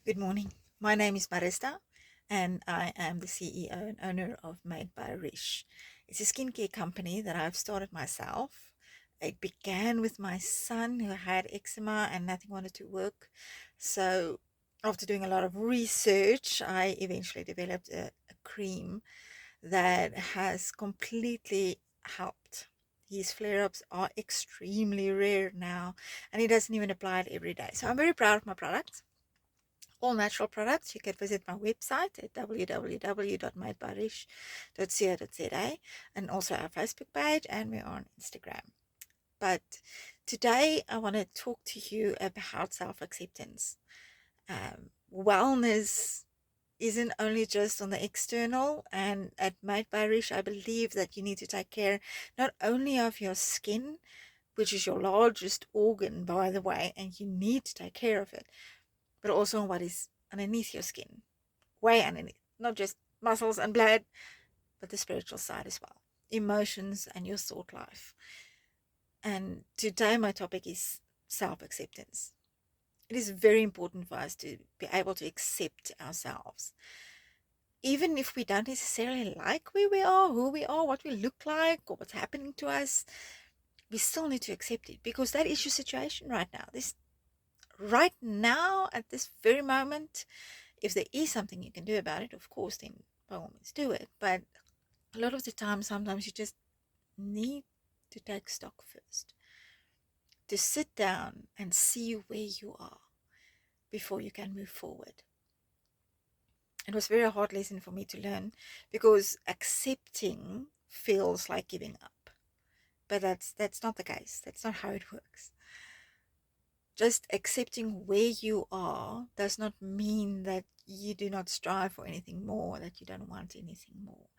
Good morning. My name is Marista, and I am the CEO and owner of Made by Risch. It's a skincare company that I've started myself. It began with my son who had eczema and nothing wanted to work. So, after doing a lot of research, I eventually developed a cream that has completely helped. His flare ups are extremely rare now, and he doesn't even apply it every day. So, I'm very proud of my product, all natural products. You can visit my website at www.madebarish.co.za, and also our Facebook page, and we're on Instagram. But today I want to talk to you about self-acceptance. Wellness isn't only just on the external, and at Made by Rish, I believe that you need to take care not only of your skin, which is your largest organ, by the way, and you need to take care of it, but also what is underneath your skin, way underneath, not just muscles and blood, but the spiritual side as well, emotions and your thought life. And today, my topic is self acceptance. It is very important for us to be able to accept ourselves. Even if we don't necessarily like where we are, who we are, what we look like, or what's happening to us, we still need to accept it because that is your situation right now. Right now, at this very moment, if there is something you can do about it, of course, then by all means do it. But a lot of the time, sometimes you just need to take stock first, to sit down and see where you are before you can move forward. It was a very hard lesson for me to learn because accepting feels like giving up. But that's not the case. That's not how it works. Just accepting where you are does not mean that you do not strive for anything more, that you don't want anything more.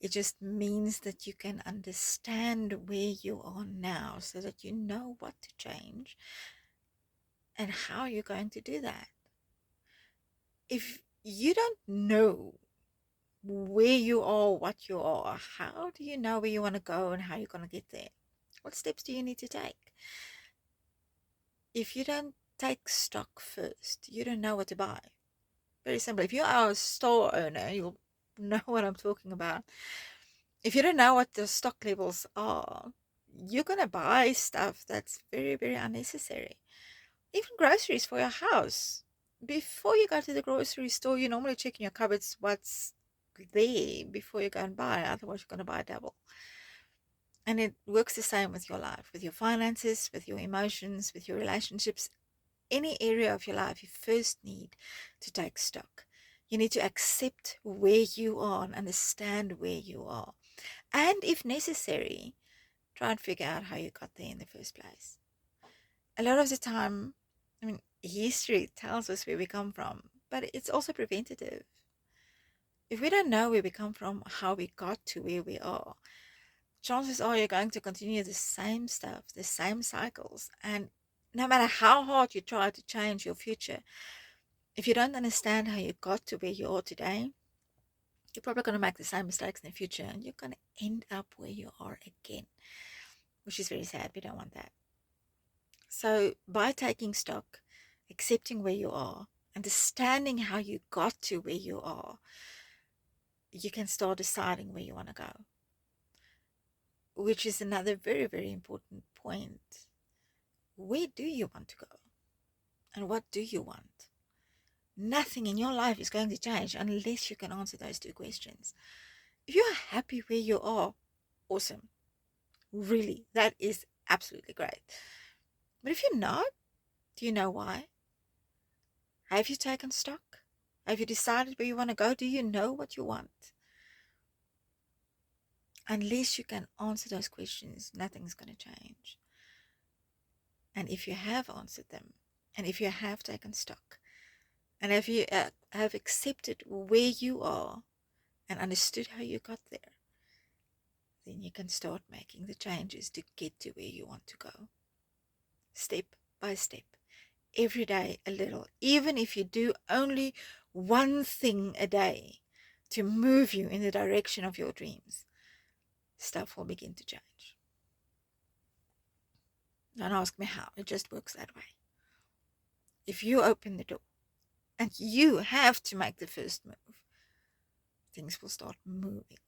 It just means that you can understand where you are now so that you know what to change and how you're going to do that. If you don't know where you are, what you are, how do you know where you want to go and how you're going to get there? What steps do you need to take? If you don't take stock first, you don't know what to buy. Very simple. If you are a store owner, you'll know what I'm talking about. If you don't know what the stock levels are, you're going to buy stuff that's very, very unnecessary. Even groceries for your house. Before you go to the grocery store, you normally check in your cupboards what's there before you go and buy. Otherwise, you're going to buy double. And it works the same with your life, with your finances, with your emotions, with your relationships. Any area of your life, you first need to take stock. You need to accept where you are and understand where you are. And if necessary, try and figure out how you got there in the first place. A lot of the time, history tells us where we come from, but it's also preventative. If we don't know where we come from, how we got to where we are, chances are you're going to continue the same stuff, the same cycles. And no matter how hard you try to change your future, if you don't understand how you got to where you are today, you're probably going to make the same mistakes in the future and you're going to end up where you are again, which is very sad. We don't want that. So, by taking stock, accepting where you are, understanding how you got to where you are, you can start deciding where you want to go, which is another very, very important point. Where do you want to go? And what do you want? Nothing in your life is going to change unless you can answer those two questions. If you're happy where you are, awesome. Really, that is absolutely great. But if you're not, do you know why? Have you taken stock? Have you decided where you want to go? Do you know what you want? Unless you can answer those questions, nothing's going to change. And if you have answered them, and if you have taken stock, and if you have accepted where you are and understood how you got there, then you can start making the changes to get to where you want to go. Step by step. Every day a little. Even if you do only one thing a day to move you in the direction of your dreams, stuff will begin to change. Don't ask me how. It just works that way. If you open the door And you have to make the first move. Things will start moving.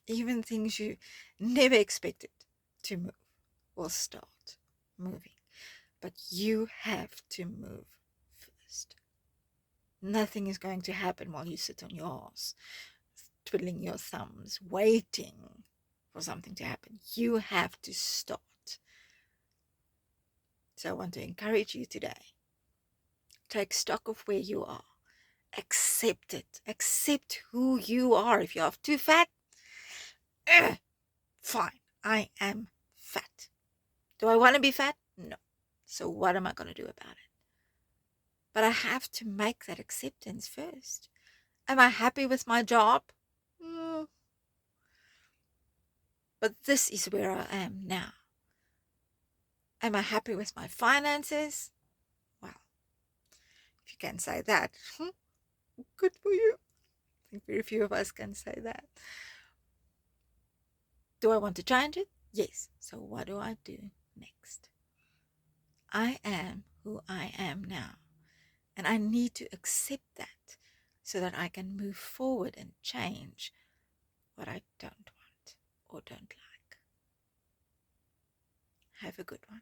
Even things you never expected to move will start moving. But you have to move first. Nothing is going to happen while you sit on your ass, twiddling your thumbs, waiting for something to happen. You have to start. So I want to encourage you today. Take stock of where you are. Accept it. Accept who you are. If you're too fat, fine. I am fat. Do I want to be fat? No. So what am I going to do about it? But I have to make that acceptance first. Am I happy with my job? Mm. But this is where I am now. Am I happy with my finances? Well, if you can say that, good for you. I think very few of us can say that. Do I want to change it? Yes. So what do I do next? I am who I am now. And I need to accept that so that I can move forward and change what I don't want or don't like. Have a good one.